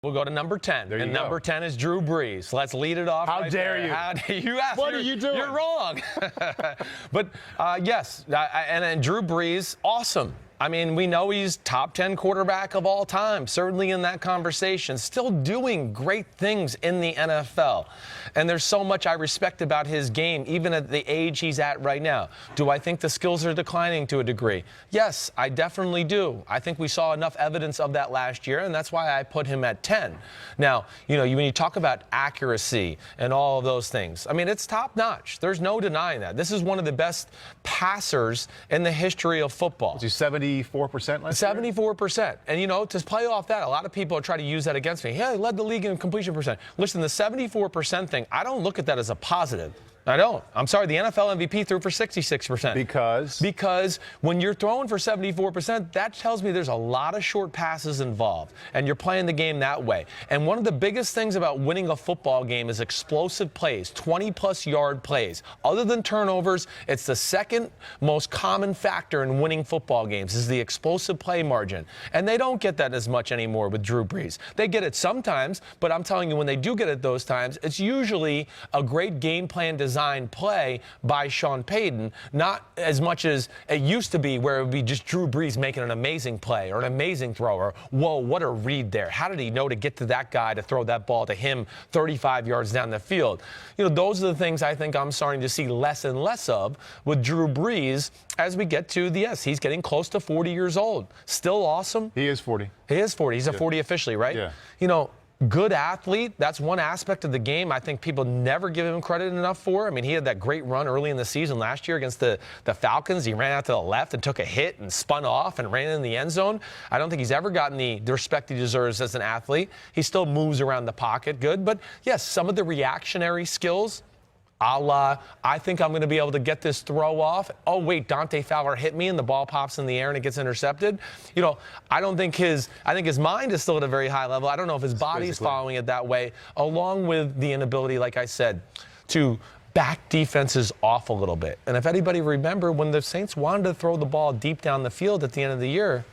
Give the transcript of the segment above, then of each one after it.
We'll go to number 10. And number 10 is Drew Brees. Let's lead it off. How dare you? How dare you ask? What are you doing? You're wrong. But, yes, and Drew Brees, awesome. I mean, we know he's top 10 quarterback of all time, certainly in that conversation, still doing great things in the NFL. And there's so much I respect about his game, even at the age he's at right now. Do I think the skills are declining to a degree? Yes, I definitely do. I think we saw enough evidence of that last year, and that's why I put him at 10. Now, when you talk about accuracy and all of those things, I mean, it's top notch. There's no denying that. This is one of the best passers in the history of football. Was he 74% last year? 74%. And, to play off that, a lot of people try to use that against me. Yeah, he led the league in completion percent. Listen, the 74% thing, I don't look at that as a positive. I don't. I'm sorry, the NFL MVP threw for 66%. Because? Because when you're throwing for 74%, that tells me there's a lot of short passes involved, and you're playing the game that way. And one of the biggest things about winning a football game is explosive plays, 20-plus yard plays. Other than turnovers, it's the second most common factor in winning football games is the explosive play margin. And they don't get that as much anymore with Drew Brees. They get it sometimes, but I'm telling you, when they do get it those times, it's usually a great game plan design play by Sean Payton, not as much as it used to be where it would be just Drew Brees making an amazing play or an amazing throw or, whoa, what a read there. How did he know to get to that guy to throw that ball to him 35 yards down the field? Those are the things I think I'm starting to see less and less of with Drew Brees as we get to yes, he's getting close to 40 years old. Still awesome. He is 40. He is 40. He's a 40 officially, right? Yeah. Good athlete. That's one aspect of the game I think people never give him credit enough for. I mean, he had that great run early in the season last year against the Falcons. He ran out to the left and took a hit and spun off and ran in the end zone. I don't think he's ever gotten the respect he deserves as an athlete. He still moves around the pocket good. But, yes, some of the reactionary skills, I think I'm going to be able to get this throw off. Oh, wait, Dante Fowler hit me and the ball pops in the air and it gets intercepted. I think his mind is still at a very high level. I don't know if his body's following it that way, along with the inability, like I said, to back defenses off a little bit. And if anybody remember, when the Saints wanted to throw the ball deep down the field at the end of the year,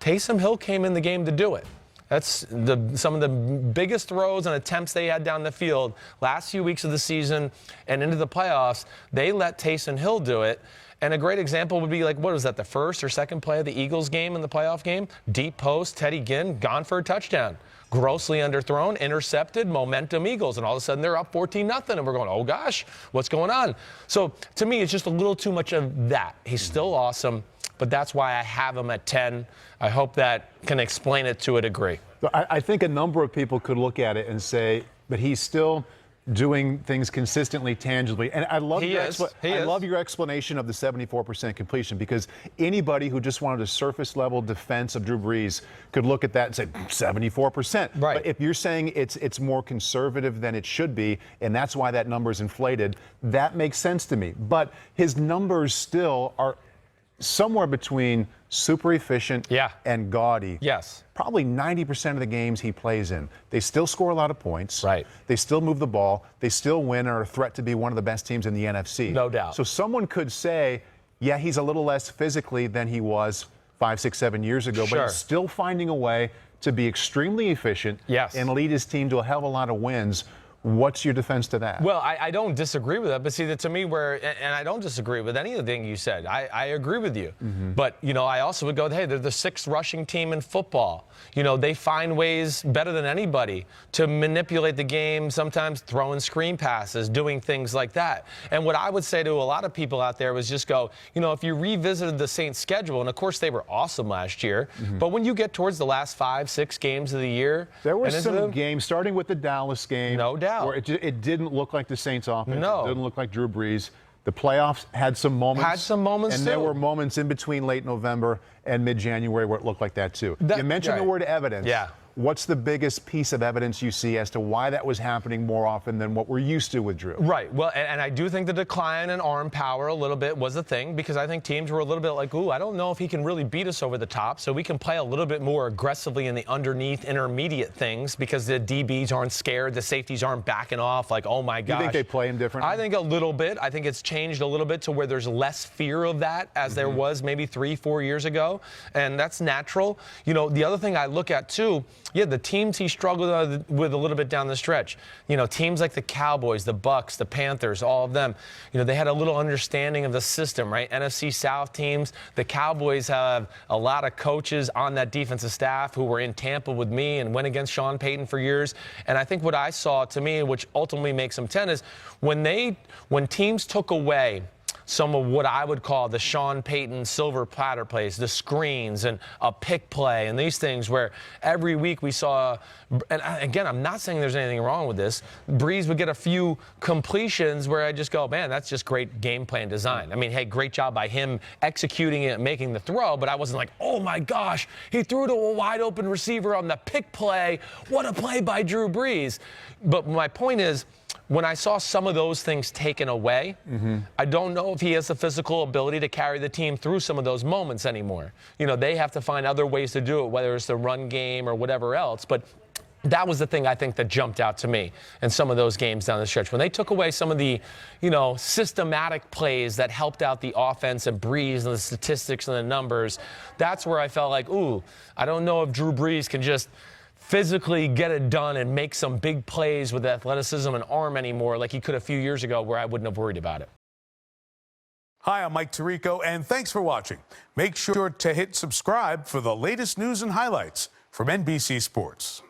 Taysom Hill came in the game to do it. That's some of the biggest throws and attempts they had down the field last few weeks of the season and into the playoffs. They let Taysom Hill do it. And a great example would be what was that, the first or second play of the Eagles game in the playoff game? Deep post, Teddy Ginn, gone for a touchdown. Grossly underthrown, intercepted, momentum Eagles. And all of a sudden they're up 14-0. And we're going, oh, gosh, what's going on? So to me, it's just a little too much of that. He's still awesome, but that's why I have him at 10. I hope that can explain it to a degree. I think a number of people could look at it and say, but he's still doing things consistently, tangibly. And I love your explanation of the 74% completion, because anybody who just wanted a surface-level defense of Drew Brees could look at that and say 74%. Right. But if you're saying it's more conservative than it should be, and that's why that number is inflated, that makes sense to me. But his numbers still are somewhere between super efficient and gaudy. Yes. Probably 90% of the games he plays in, they still score a lot of points. Right. They still move the ball. They still win, or are a threat to be one of the best teams in the NFC. No doubt. So someone could say, yeah, he's a little less physically than he was 5, 6, 7 years ago, but he's still finding a way to be extremely efficient and lead his team to a hell of a lot of wins. What's your defense to that? Well, I don't disagree with that, but see, to me, and I don't disagree with anything you said. I agree with you. Mm-hmm. But, I also would go, hey, they're the 6th rushing team in football. They find ways better than anybody to manipulate the game, sometimes throwing screen passes, doing things like that. And what I would say to a lot of people out there was just go, if you revisited the Saints' schedule, and of course they were awesome last year, but when you get towards the last 5, 6 games of the year. There were some games, starting with the Dallas game. No doubt. Where it didn't look like the Saints offense. No. It didn't look like Drew Brees. The playoffs had some moments. And there were moments in between late November and mid-January where it looked like that too. You mentioned the word evidence. Yeah. What's the biggest piece of evidence you see as to why that was happening more often than what we're used to with Drew? Right. Well, and I do think the decline in arm power a little bit was a thing, because I think teams were a little bit like, ooh, I don't know if he can really beat us over the top, so we can play a little bit more aggressively in the underneath intermediate things, because the DBs aren't scared, the safeties aren't backing off like, oh my gosh. You think they play him differently? I think a little bit. I think it's changed a little bit to where there's less fear of that as there was maybe 3-4 years ago, and that's natural. The other thing I look at too the teams he struggled with a little bit down the stretch, teams like the Cowboys, the Bucks, the Panthers, all of them, they had a little understanding of the system, right? NFC South teams, the Cowboys have a lot of coaches on that defensive staff who were in Tampa with me and went against Sean Payton for years. And I think what I saw, to me, which ultimately makes them 10, is when teams took away some of what I would call the Sean Payton silver platter plays, the screens and a pick play and these things where every week we saw, and again, I'm not saying there's anything wrong with this, Brees would get a few completions where I just go, man, that's just great game plan design. I mean, hey, great job by him executing it and making the throw, but I wasn't like, oh my gosh, he threw to a wide open receiver on the pick play. What a play by Drew Brees. But my point is, when I saw some of those things taken away, I don't know if he has the physical ability to carry the team through some of those moments anymore. They have to find other ways to do it, whether it's the run game or whatever else. But that was the thing I think that jumped out to me in some of those games down the stretch. When they took away some of the, systematic plays that helped out the offense and Brees and the statistics and the numbers, that's where I felt like, ooh, I don't know if Drew Brees can just physically get it done and make some big plays with athleticism and arm anymore like he could a few years ago where I wouldn't have worried about it. Hi, I'm Mike Tirico, and thanks for watching. Make sure to hit subscribe for the latest news and highlights from NBC Sports.